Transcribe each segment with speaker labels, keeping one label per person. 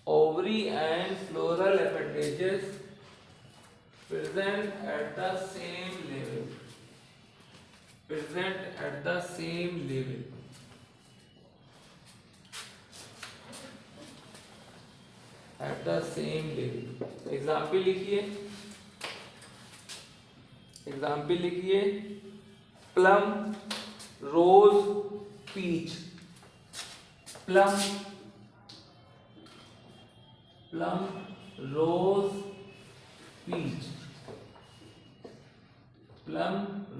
Speaker 1: ovary and floral appendages present at the same level. Present at the same level. At the same level. Example लिखिए. Example लिखिए. Plum, रोज, peach. Plum, plum, रोज, peach. Plum,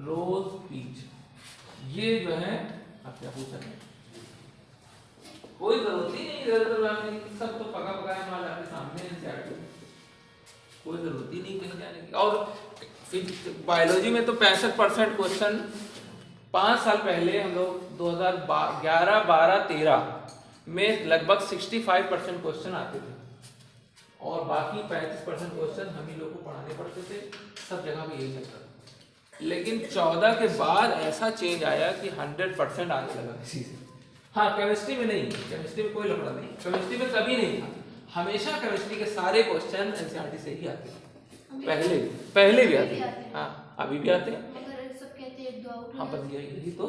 Speaker 1: रोज, peach. ये जो है आप क्या पूछ रहे हैं? कोई जरूरत ही नहीं इधर उधर जाने की, सब तो पका पकाया माल आपके सामने है. कोई जरूरत ही नहीं कहीं जाने की. और बायोलॉजी में तो 65% क्वेश्चन 5 साल पहले हम लोग 2011, 12, 13 में लगभग 65% क्वेश्चन आते थे और बाकी 35% क्वेश्चन हम ही लोग को पढ़ाने पड़ते थे. सब जगह पे यही चलता था. लेकिन 14 के बाद ऐसा चेंज आया कि 100% आने लगा किसी से. हाँ, केमिस्ट्री में नहीं, केमिस्ट्री में कोई लफड़ा नहीं, केमिस्ट्री में कभी नहीं था. हमेशा केमिस्ट्री के सारे क्वेश्चन एनसीईआरटी से ही आते हैं. पहले भी आते हैं. हाँ, अभी भी आते हैं. हाँ, बस यही तो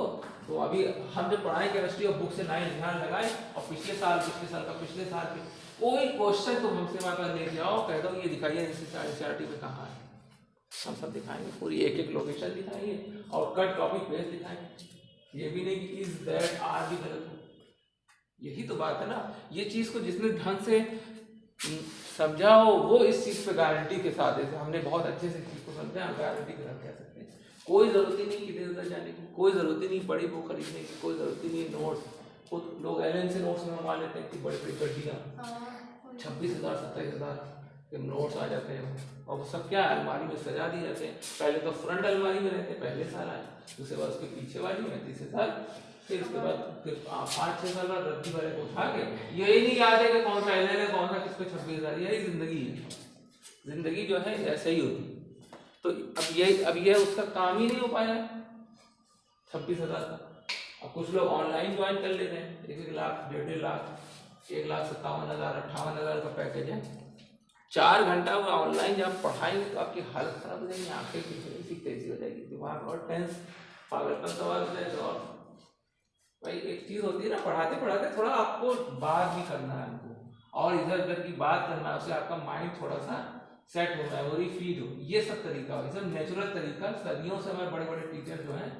Speaker 1: अभी हम जब पढ़ाए केमिस्ट्री और बुक से 9 ध्यान लगाए और पिछले साल का पिछले साल के कोई क्वेश्चन तुम हमसे हमारे पास लेके आओ, कह दो ये दिखाइए एनसीईआरटी में कहाँ है, हम सब दिखाएंगे. पूरी एक लोकेशन दिखाएंगे और कट कॉपी पेस्ट दिखाएंगे. ये भी नहीं कि इज दैट आर भी गलत हो. यही तो बात है ना. ये चीज को जिसने ढंग से समझा हो वो इस चीज पे गारंटी के साथ, जैसे हमने बहुत अच्छे से चीज को समझा, हम गारंटी के साथ कह सकते हैं. कोई जरूरत ही नहीं किधर उधर जाने की, कोई जरूरत ही नहीं बड़ी बुक खरीदने की, कोई जरूरत ही नहीं नोट्स. खुद लोग एलएन से नोट्स मंगवा लेते हैं कि बड़ी बड़ी गड्डियाँ 26,000 27,000 के नोट्स आ जाते हैं और वो सब क्या अलमारी में सजा दिए जाते हैं. पहले तो फ्रंट अलमारी में रहते हैं, पहले साल आए, दूसरे बार उसके पीछे वाली में, तीसरे साल, फिर उसके बाद फिर 5-6 साल बाद रद्दी वाले को उठा के यही नहीं याद है कि कौन सा एलएन है, कौन सा किसको 26,000. यही जिंदगी है. जिंदगी जो है ऐसे ही होती. तो अब ये उसका काम ही नहीं हो पाया 26,000 का. अब कुछ लोग ऑनलाइन ज्वाइन कर ले रहे हैं, 1 लाख 1.5 लाख 1,57,000 58,000 का पैकेज है. 4 घंटा वो ऑनलाइन जब पढ़ाएंगे तो आपकी हालत खराब हो जाएगी, आंखें पीछे तेजी हो जाएगी, दिमाग और टेंस, पागलपन सवाल हो जाएगा. और भाई एक चीज होती है ना, पढ़ाते पढ़ाते थोड़ा आपको बात भी करना है हमको, और इधर उधर की बात करना है, उससे आपका माइंड थोड़ा सा सेट हो, मेमोरी फीड हो. ये सब तरीका हो, सब नेचुरल तरीका. सदियों से हमारे बड़े बड़े टीचर जो हैं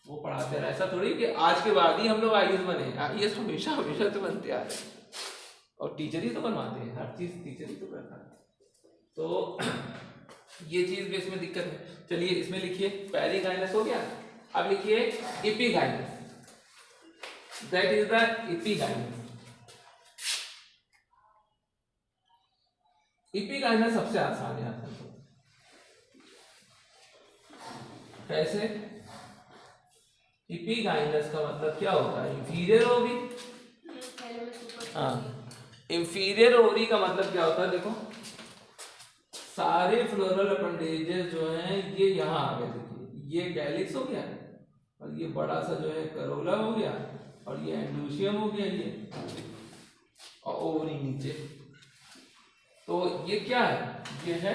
Speaker 1: वो पढ़ाते रहे. ऐसा थोड़ी कि आज के बाद ही हम लोग आईएएस बने. आईएएस हमेशा हमेशा तो बनते आ रहे हैं और टीचर ही तो बनवाते हैं, हर चीज टीचर ही तो करता है. तो ये चीज भी इसमें दिक्कत है. चलिए इसमें लिखिए पेरिगाइनस हो गया. अब लिखिए epigynous. That is the epigynous. Epigynous सबसे आसान है. कैसे? एपिगाइनस का मतलब क्या होता है? Inferior ovary. हाँ, इंफीरियर ओवरी का मतलब क्या होता है? देखो, सारे फ्लोरल अपेंडेजेस जो हैं ये यहाँ आ गए. देखिए ये कैलिक्स हो गया और ये बड़ा सा जो है करोला हो गया और ये एंडोशियम हो गया, ये और ओवरी नीचे. तो ये क्या है? ये है,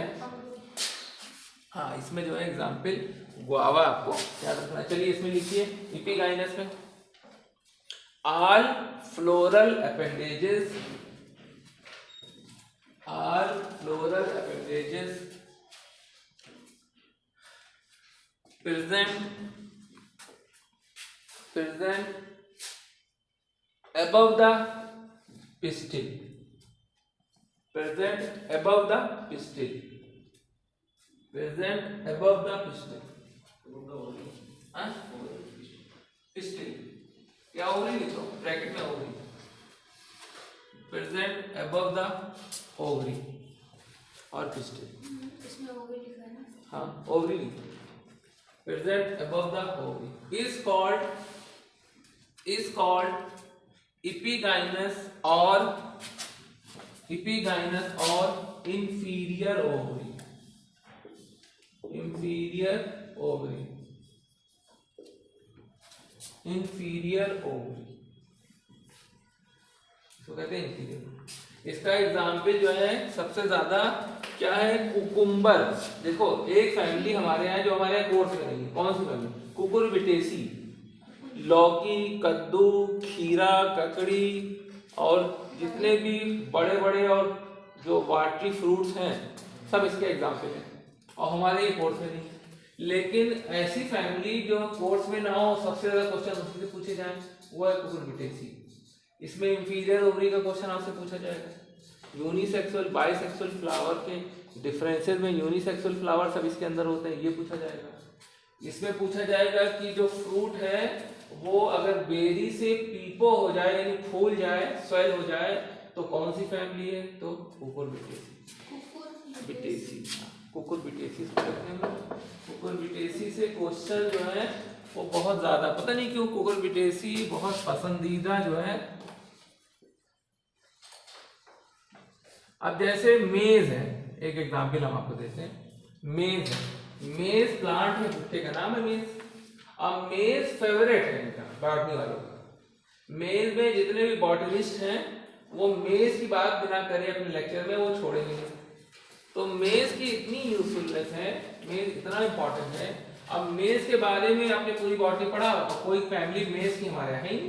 Speaker 1: हाँ, इसमें जो है एग्जाम्पल गुआवा आपको याद रखना. चलिए इसमें लिखिए एपिगाइनस में all floral appendages present above the pistil. Present above the pistil. Present above the pistil. Pistil या ओवरी लिखो, ब्रैकेट में ovary. Present above the ovary और पिस्टिल.
Speaker 2: इसमें ओवरी लिखा है ना?
Speaker 1: हाँ, ओवरी लिखो. Present above the ovary is called epigynous or inferior ovary. इसको कहते हैं inferior. इसका एग्जाम्पल जो है सबसे ज्यादा क्या है, कुकुम्बर। देखो एक फैमिली हमारे यहाँ जो हमारे यहाँ कोर्स में नहीं है, कौन सी फैमिली, कुकुरबिटेसी। लौकी, कद्दू, खीरा, ककड़ी और जितने भी बड़े बड़े और जो वाटरी फ्रूट्स हैं सब इसके एग्जाम्पल हैं, और हमारे ये कोर्स में नहीं है। लेकिन ऐसी फैमिली जो कोर्स में ना हो, सबसे ज्यादा क्वेश्चन उसी से पूछे जाए, वो है कुकुरबिटेसी। इसमें इंफीरियर ओवरी का क्वेश्चन आपसे पूछा जाएगा। यूनिसेक्सुअल बाइसेक्सुअल फ्लावर के डिफरेंसेस में यूनिसेक्सुअल फ्लावर सब इसके अंदर होते हैं, ये पूछा जाएगा। इसमें पूछा जाएगा कि जो फ्रूट है वो अगर बेरी से पीपो हो जाए यानी फूल जाए, स्वेल हो जाए, तो कौन सी फैमिली है, तो कुकुरबिटेसी। कुकुरबिटेसी कुकुरबिटेसी से क्वेश्चन जो है वो बहुत ज्यादा, पता नहीं क्यों कुकुरबिटेसी बहुत पसंदीदा जो है। अब जैसे मेज है, एक एग्जांपल हम आपको देते हैं। मेज है, मेज प्लांट है, भुट्टे का नाम है मेज। अब मेज फेवरेट है इनका, बॉटनी वालों का। मेज में जितने भी बॉटनिस्ट हैं वो मेज की बात बिना करे अपने लेक्चर में वो छोड़ेंगे नहीं। तो मेज की इतनी यूजफुलनेस है, मेज इतना इंपॉर्टेंट है। अब मेज के बारे में आपने पूरी बॉटनी पढ़ा, और कोई फैमिली मेज की हमारे यहाँ है ही।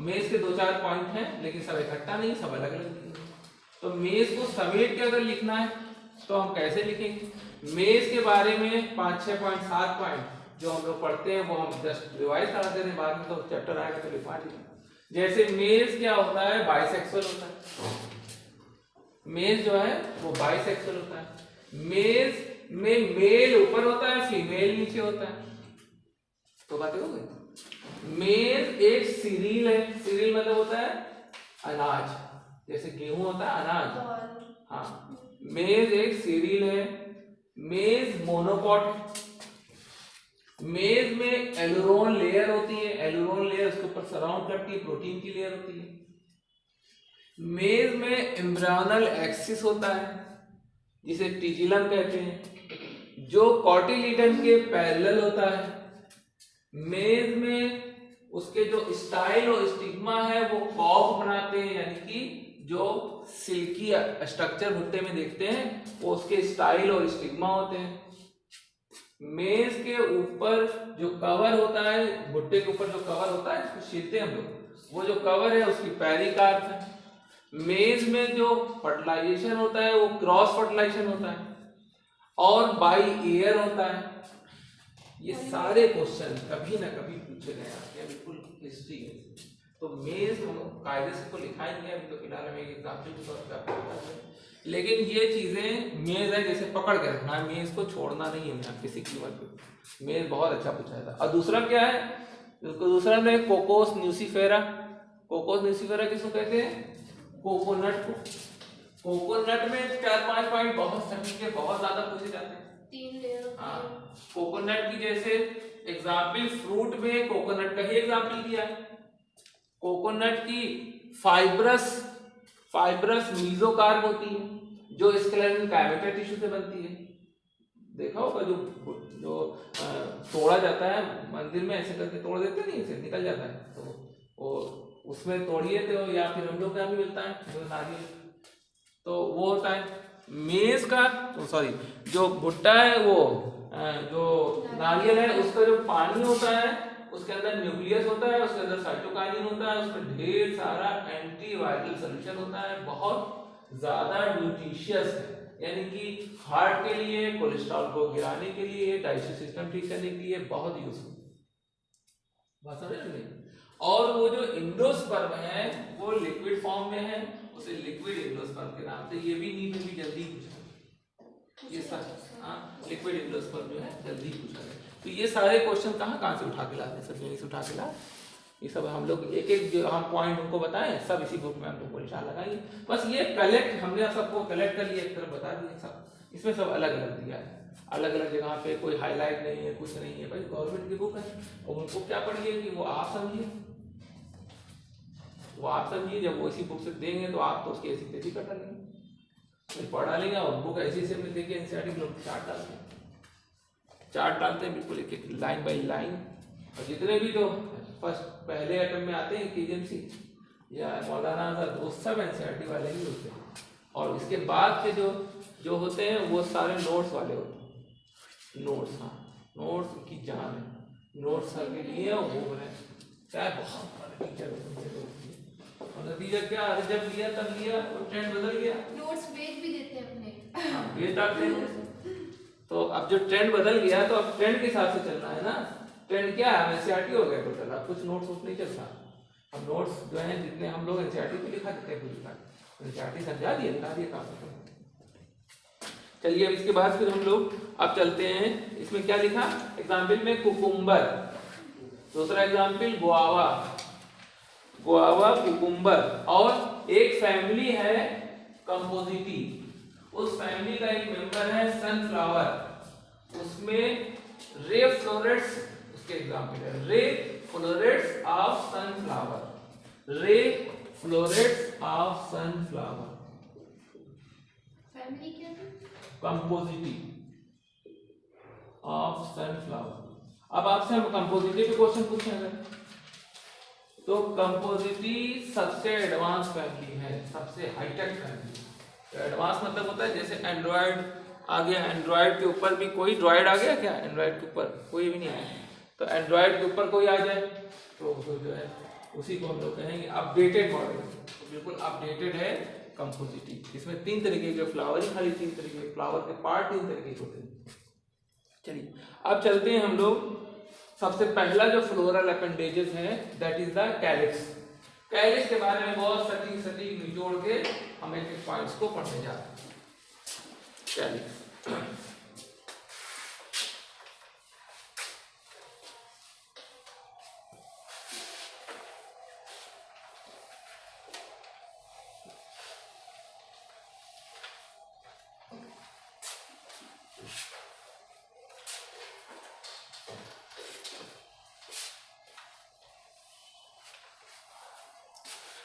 Speaker 1: मेज के 2-4 पॉइंट हैं, लेकिन सब इकट्ठा नहीं, सब अलग अलग। तो मेज को समेट के अगर लिखना है तो हम कैसे लिखेंगे? मेज के बारे में 5-6 पॉइंट, 7 पॉइंट जो हम लोग पढ़ते हैं वो हम जस्ट रिवाइज करा देते हैं, बाद में तो चैप्टर आएगा तो लिखवा देंगे। जैसे मेज क्या होता है, बाइसेक्सुअल होता है। मेज जो है वो बाइसेक्सुअल होता है। मेज में मेल ऊपर होता है, फीमेल नीचे होता है। तो बातें हो गई। मेज एक सीरियल है, सीरियल मतलब होता है अनाज, जैसे गेहूं होता है अनाज। हाँ, मेज एक सीरियल है। मेज मोनोकॉट है। मेज में एलुरोन लेयर होती है, एलुरोन लेयर उसके ऊपर सराउंड करती है, प्रोटीन की लेयर होती है। मेज में एम्ब्रियोनल एक्सिस होता है जिसे टिजिलम कहते हैं, जो कॉटिलीडन के पैरेलल होता है। मेज में उसके जो स्टाइल और स्टिग्मा है वो कॉफ बनाते हैं, यानी कि जो सिल्की स्ट्रक्चर भुट्टे में देखते हैं वो उसके स्टाइल और स्टिग्मा होते हैं। मेज के ऊपर जो कवर होता है, भुट्टे के ऊपर जो कवर होता है जिसको छीलते हैं हम लोग, वो जो कवर है उसकी पेरिकार्प है। मेज में जो फर्टिलाइजेशन होता है वो क्रॉस फर्टिलाइजेशन होता है, और बाई एयर होता है। ये सारे क्वेश्चन कभी ना कभी पूछे गए हैं, बिल्कुल हिस्ट्री है। तो मेज हम कायदे से तो लिखा ही नहीं है, अभी तो फिलहाल हमें एग्जाम्पल के तौर पर आपको बता दें। लेकिन ये चीजें, मेज है जैसे पकड़ के रखना है, मेज को छोड़ना नहीं है यहाँ किसी कीमत पे। मेज बहुत अच्छा पूछा था। और दूसरा क्या है, दूसरा में कोकोस न्यूसीफेरा। कोकोस न्यूसीफेरा किसको कहते हैं? कोकोनट को। कोकोनट में 4-5 पॉइंट बहुत सटीक है, बहुत ज्यादा पूछे जाते हैं।
Speaker 2: 3 लेयर।
Speaker 1: हाँ, कोकोनट की जैसे एग्जाम्पल, फ्रूट में कोकोनट का ही एग्जाम्पल दिया। कोकोनट की फाइब्रस मीजोकार्प होती है जो स्क्लेरल कायमेटर टिश्यू से बनती है। देखा होगा जो तोड़ा जाता है मंदिर में, ऐसे करके तोड़ देते नहीं, ऐसे निकल जाता है, तो वो उसमें तोड़िए तो, या फिर हम लोग का भी मिलता है जो नारियल, तो वो होता है मेज का। तो सॉरी, जो भुट्टा है वो जो नारियल है उसका जो पानी होता है उसके अंदर न्यूक्लियस होता है, उसके अंदर साइटोकाइनिन होता है, उसमें ढेर सारा एंटीवायरल सॉल्यूशन होता है, बहुत ज्यादा न्यूट्रिशियस है, यानी कि हार्ट के लिए, कोलेस्ट्रॉल को गिराने के लिए, डाइजेस्टिव सिस्टम ठीक करने के लिए बहुत यूजफुल। बात समझ रहे? और वो जो एंडोस्पर्म है वो लिक्विड फॉर्म में है, उसे लिक्विड एंडोस्पर्म के नाम से, ये भी नीट में भी जल्दी पूछा, ये सब हाँ लिक्विड एंडोस्पर्म जो है जल्दी पूछा है। तो ये सारे क्वेश्चन कहाँ से उठा के लाते हैं, सब यहीं से उठा के ला, ये सब हम लोग एक एक जो हम पॉइंट उनको बताएं, सब इसी बुक में हम लोग को निशान लगाएंगे। बस ये कलेक्ट हमने सबको कलेक्ट कर लिया, एक तरफ बता दिए सब, इसमें सब अलग अलग दिया है, अलग अलग जगह पे कोई हाईलाइट नहीं है, कुछ नहीं है। भाई गवर्नमेंट की बुक है, और उनको क्या पढ़िए कि वो आप समझिए, वो आप समझिए। जब वो इसी बुक से देंगे तो आप तो उसकी ऐसी तेजी कर डालेंगे, पढ़ डालेंगे, और बुक ऐसी से देखिए एनसीईआरटी लोग चार्ट डालते हैं बिल्कुल एक एक लाइन बाई लाइन। और जितने भी जो फर्स्ट पहले अटेम्प्ट में आते हैं केजीएमसी, या मौलाना आजाद, वो सब एनसीईआरटी वाले ही होते हैं। और इसके बाद के जो होते हैं वो सारे नोट्स वाले होते हैं। नोट्स, हाँ नोट्स की जान है, नोट्स सर के लिए वो बोले क्या बहुत सारे टीचर होते हैं। और नतीजा क्या, अरे जब लिया तब लिया, वो ट्रेंड बदल गया।
Speaker 2: नोट्स बेच भी देते हैं अपने।
Speaker 1: हाँ बेच डालते हैं। तो अब जो ट्रेंड बदल गया तो अब ट्रेंड के हिसाब से चलना है ना। ट्रेंड क्या है, एनसीईआरटी हो गया टोटल, अब कुछ नोट्स नहीं चलता। अब नोट्स जो है जितने हम लोग एनसीईआरटी पे लिखा देते हैं कुछ लिखा, एनसीईआरटी समझा दिया, बता दिया काम। चलिए अब इसके बाद फिर हम लोग अब चलते हैं, इसमें क्या लिखा एग्जाम्पल में, कुकुम्बर। दूसरा एग्जाम्पल गुआवा, गुआवा कुकुम्बर। और एक फैमिली है कंपोजिटी, उस फैमिली का एक मेंबर है सनफ्लावर, उसमें रे फ्लोरेट्स, उसके एग्जाम्पल है ray florets of sunflower, ray florets of sunflower.
Speaker 2: Family क्या है?
Speaker 1: Compositae of sunflower. अब आपसे हम कंपोजिटी पे क्वेश्चन पूछेंगे, तो कंपोजिटी सबसे एडवांस फैमिली है, सबसे हाईटेक फैमिली। तो एडवांस मतलब होता है जैसे एंड्रॉयड आ गया, एंड्रॉयड के ऊपर भी कोई ड्रॉयड आ गया क्या, एंड्रॉयड के ऊपर कोई भी नहीं आया, तो एंड्रॉयड के ऊपर कोई आ जाए तो जो है उसी को हम लोग कहेंगे अपडेटेड मॉडल। तो बिल्कुल अपडेटेड है कंपोजिटी। इसमें 3 तरीके के फ्लावर ही, खाली 3 तरीके के फ्लावर के पार्ट 3 तरीके के होते हैं। चलिए अब चलते हैं हम लोग, सबसे पहला जो फ्लोरल अपेंडेजेस है that is the calyx. Calyx के बारे में बहुत सटीक निचोड़ के हम एक पॉइंट्स को पढ़ने जा रहे हैं। कैलिक्स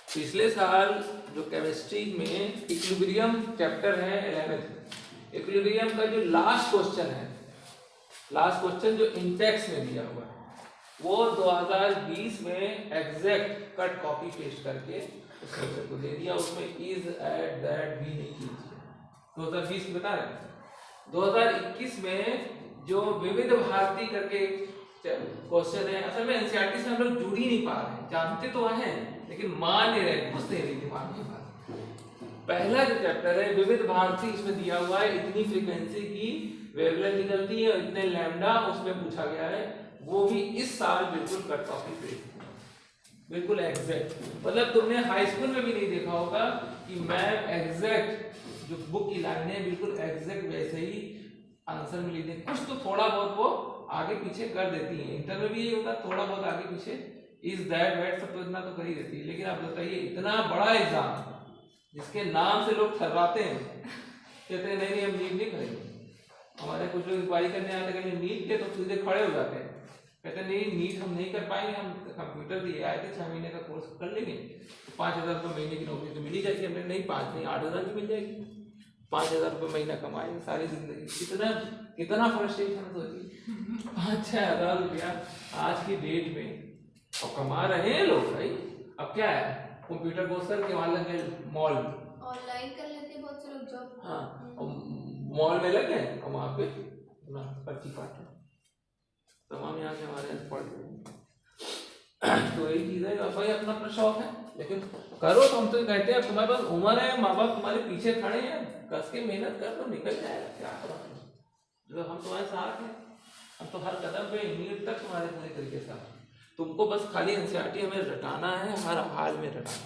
Speaker 1: पिछले साल जो केमिस्ट्री में इक्विलिब्रियम चैप्टर है 11th, इक्विलिब्रियम का जो लास्ट क्वेश्चन है, लास्ट क्वेश्चन जो इंटेक्स में दिया हुआ है, वो 2020 में एग्जैक्ट कट कॉपी पेस्ट करके उस क्वेश्चन को दे दिया। उसमें इज एट दैट भी नहीं कीजिए, 2020 की बता रहे। 2021 में जो विविध भारती करके क्वेश्चन है, असल में एनसीईआरटी से हम लोग जुड़ ही नहीं पा रहे हैं, जानते तो हैं लेकिन मान नहीं रहे, घुस नहीं रही दिमाग में बात। पहला जो चैप्टर है विविध भारती, इसमें दिया हुआ है इतनी फ्रीक्वेंसी की वेवलेंथ निकलती है, इतने लैम्डा उसमें पूछा गया है, वो भी इस साल बिल्कुल कट कॉपी पेस्ट, बिल्कुल एग्जैक्ट। मतलब तुमने हाई स्कूल में भी नहीं देखा होगा कि मैम एग्जैक्ट जो बुक की लाइन है बिल्कुल एग्जैक्ट वैसे ही आंसर में लिख दे। कुछ तो थोड़ा बहुत वो आगे पीछे कर देती है, इंटर में भी यही होता, थोड़ा बहुत आगे पीछे इज दैट वैट सब तो इतना तो कर ही देती है। लेकिन आप बताइए इतना बड़ा एग्जाम जिसके नाम से लोग थर्राते हैं, कहते हैं नहीं हम नीट नहीं करेंगे। हमारे कुछ लोग इंक्वायरी करने आते हैं नीट के, तो सीधे खड़े हो जाते हैं, कहते नहीं नीट हम नहीं कर पाएंगे, हम कंप्यूटर दिए आए थे 6 महीने का कोर्स कर लेंगे, तो 5,000 रुपये महीने की नौकरी तो मिल ही जाएगी। हमने नहीं 5 नहीं 8,000 की मिल जाएगी, 5,000 रुपये महीना कमाएंगे सारी जिंदगी। कितना फ्रस्ट्रेशन सोचिए, 5-6 हज़ार रुपया आज की डेट में और कमा रहे हैं लोग भाई। अब क्या है, कंप्यूटर कोर्स करके वहां लग गए, मॉल
Speaker 2: ऑनलाइन कर लेते हैं बहुत से लोग जॉब।
Speaker 1: हाँ, मॉल में लग गए और वहां पे अपना पर्ची काटे, तमाम यहाँ से हमारे पढ़ रहे। तो यही चीज है, भाई अपना अपना शौक है, लेकिन करो। तो हम तो कहते हैं तुम्हारे पास उम्र है, माँ बाप तुम्हारे पीछे खड़े हैं, कस के मेहनत कर तो निकल जाएगा। क्या करो, जो हम तुम्हारे साथ हैं, हम तो हर कदम पे नीट तक तुम्हारे पूरी तरीके से। तुमको बस खाली एनसीईआरटी हमें रटाना है, हर हाल में रटाना है,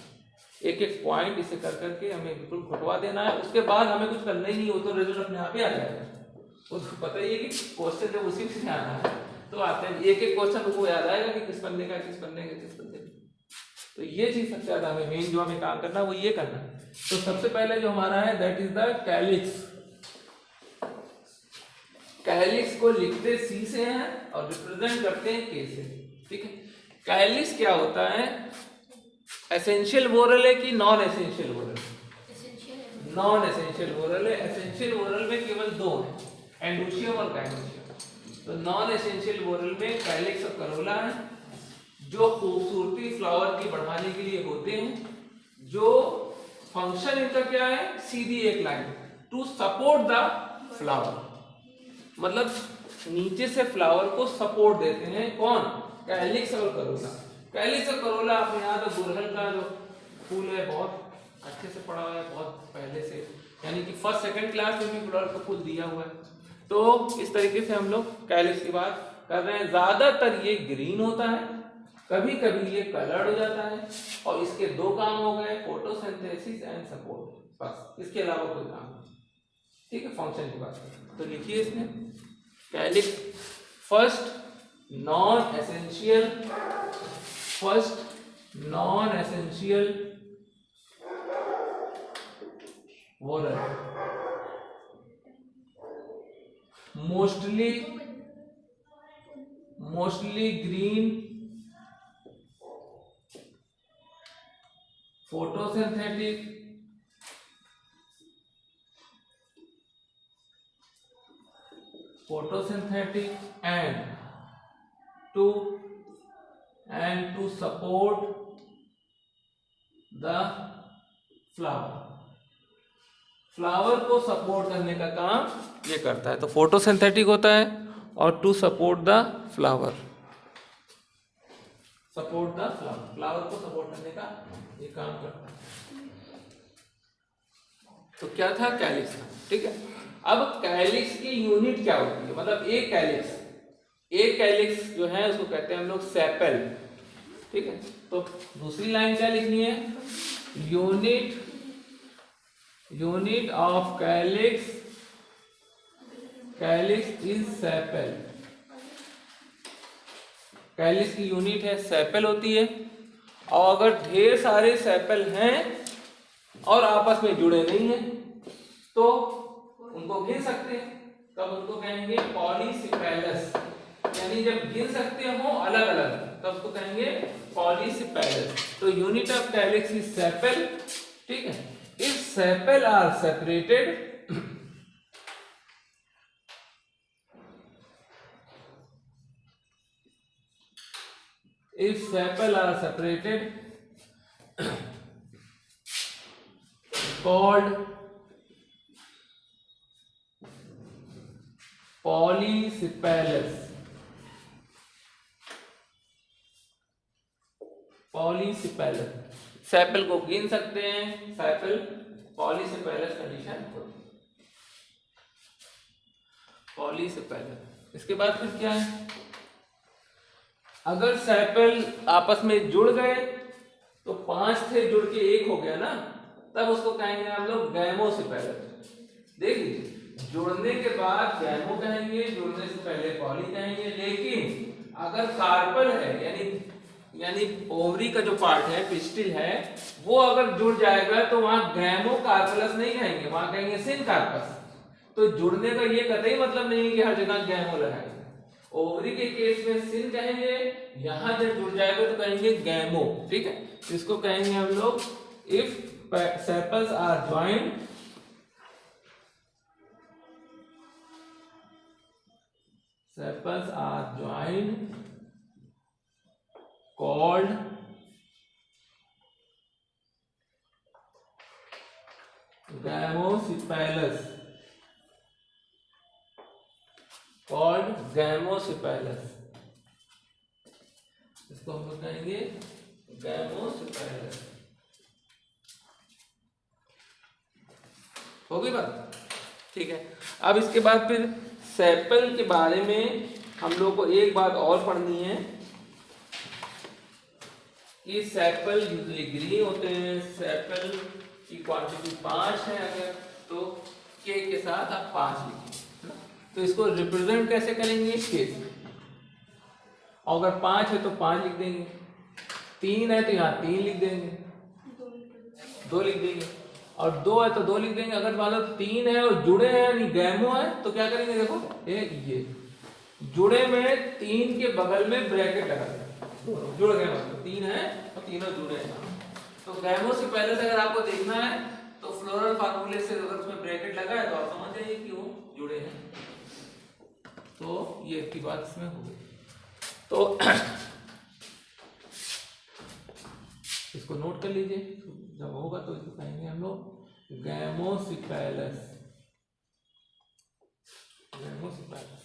Speaker 1: एक एक पॉइंट इसे कर करके हमें बिल्कुल घुटवा देना है। उसके बाद हमें कुछ करना ही नहीं हो तो रिजल्ट अपने आप ही आ जाएगा। वो तो पता ही है कि क्वेश्चन जब उसी से आना है तो आते हैं, एक एक क्वेश्चन उनको याद आएगा कि किस बंदे का किस बंदे का किस बंदे का। तो ये चीज सबसे ज्यादा हमें मेन जो हमें काम करना है वो ये करना है। तो सबसे पहले जो हमारा है that is the calyx. Calyx को लिखते सी से हैं और रिप्रेजेंट करते हैं के से, ठीक है। कैलिक्स क्या होता है, एसेंशियल वोरल है कि non essential whorl? Non essential whorl है। एसेंशियल वोरल में केवल 2 हैं, एंडोशियम और गाइनोशियम। तो नॉन एसेंशियल वोरल में कैलिक्स और करोला है, जो खूबसूरती फ्लावर की बढ़ाने के लिए होते हैं। जो फंक्शन इनका क्या है, सीधी एक line, to support the flower, मतलब नीचे से फ्लावर को सपोर्ट देते हैं कौन, कैलिक्स और करोला। कैलिक्स और करोला आपने याद है गुड़हल का जो फूल है, बहुत अच्छे से पढ़ा हुआ है बहुत पहले से, यानी कि फर्स्ट सेकंड क्लास में भी गुड़हल का फूल दिया हुआ है। तो इस तरीके से हम लोग कैलिक्स की बात कर रहे हैं। ज्यादातर ये ग्रीन होता है, कभी कभी ये कलर्ड हो जाता है, और इसके दो काम हो गए, फोटोसिंथेसिस एंड सपोर्ट, बस इसके अलावा कोई काम नहीं। ठीक है, फंक्शन की बात करें तो लिखिए इसमें calyx first non essential whorl, mostly green, photosynthetic, and to support the flower, flower को सपोर्ट करने का काम ये करता है। तो फोटोसिंथेटिक होता है और to support the flower, flower को सपोर्ट करने का ये काम करता है। तो क्या था, कैलिक्स था। ठीक है, अब कैलिक्स की यूनिट क्या होती है, मतलब एक कैलिक्स जो है उसको कहते हैं हम लोग सेपल। ठीक है, तो दूसरी लाइन क्या लिखनी है, unit of calyx is sepal. Calyx की यूनिट है सेपल होती है, और अगर ढेर सारे सेपल हैं और आपस में जुड़े नहीं हैं तो उनको गिन सकते हैं, तब उनको कहेंगे पॉलीसिपेलस, यानी जब गिन सकते हो अलग अलग तब उसको कहेंगे पॉलीसिपेलस। तो unit of calyx is sepal. ठीक है, if sepal are separated called polycephalus। Sepal को गिन सकते हैं, सेपल पॉलीसेपेलस कंडीशन होती है, पॉलीसेपेलस। इसके बाद फिर क्या है, अगर सेपल आपस में जुड़ गए तो 5 थे जुड़ के एक हो गया ना, तब उसको कहेंगे हम लोग गैमोसेपेलस। देख लीजिए, जुड़ने के बाद गैमो कहेंगे, जुड़ने से पहले पॉली कहेंगे, लेकिन अगर कार्पल है यानी ओवरी का जो पार्ट है, पिस्टिल है, वो अगर जुड़ जाएगा तो वहां गैमो कार्पलस नहीं कहेंगे, वहां कहेंगे सिन कार्पस। तो जुड़ने का ये कतई मतलब नहीं है कि हर जगह गैमो लगाएंगे। ओवरी के केस में सिन कहेंगे, यहां जब जुड़ जाएगा तो कहेंगे गैमो। ठीक है, इसको कहेंगे हम लोग if sepals are joined called gymnosepalous, इसको हम लोग कहेंगे गैमोसेपेलस। हो गई बात। ठीक है, अब इसके बाद फिर सेपल के बारे में हम लोग को एक बात और पढ़नी है कि सेपल यूजुअली ग्रीन होते हैं, सेपल की क्वांटिटी 5 है, अगर तो के साथ आप 5 लिखिए। तो इसको रिप्रेजेंट कैसे करेंगे, के से। अगर 5 है तो 5 लिख देंगे, 3 है तो यहाँ 3 लिख देंगे, 2 लिख देंगे, और 2 है तो 2 लिख देंगे। अगर मान लो 3 है और जुड़े हैं यानी गैमो है तो क्या करेंगे, देखो ये जुड़े में 3 के बगल में ब्रैकेट लगा देंगे, जुड़ गए मतलब 3 है और तीनों जुड़े हैं। तो गैमोसेपेलस अगर आपको देखना है तो फ्लोरल फार्मूले से अगर उसमें ब्रैकेट लगा है तो आप समझ जाइए कि वो जुड़े हैं। तो ये की बात इसमें हो गई। तो इसको इसको नोट कर लीजिए, जब होगा तो इसको कहेंगे हम लोग गैमोसिपेलस। गैमोसिपेलस।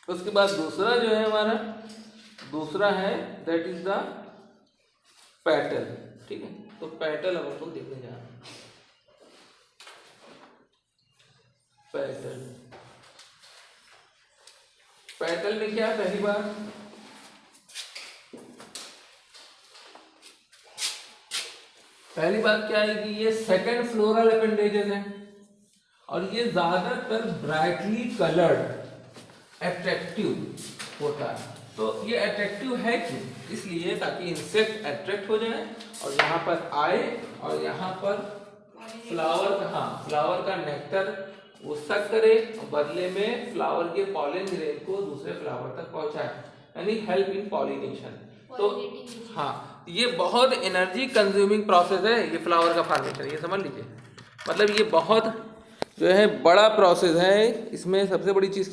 Speaker 1: उसके बाद दूसरा जो है हमारा, दूसरा है दैट इज द पेटल। ठीक है, तो पेटल अब हम लोग देखने जा रहे हैं। पेटल, पेटल में क्या है, पहली बार क्या है कि ये सेकंड फ्लोरल अपेंडेजेस है और ये ज्यादातर ब्राइटली कलर्ड अट्रैक्टिव होता है। तो ये अट्रैक्टिव है क्यों? इसलिए ताकि इंसेक्ट अट्रैक्ट हो जाए और यहाँ पर आए और यहाँ पर फ्लावर का, हाँ, फ्लावर का नेक्टर वो सक करे और बदले में फ्लावर के पॉलन ग्रेन को दूसरे फ्लावर तक पहुंचाए, यानी हेल्प इन पॉलिनेशन। तो हाँ, ये बहुत एनर्जी कंज्यूमिंग प्रोसेस है ये फ्लावर का फॉर्मेशन, ये समझ लीजिए। मतलब ये बहुत जो है बड़ा प्रोसेस है। इसमें सबसे बड़ी चीज़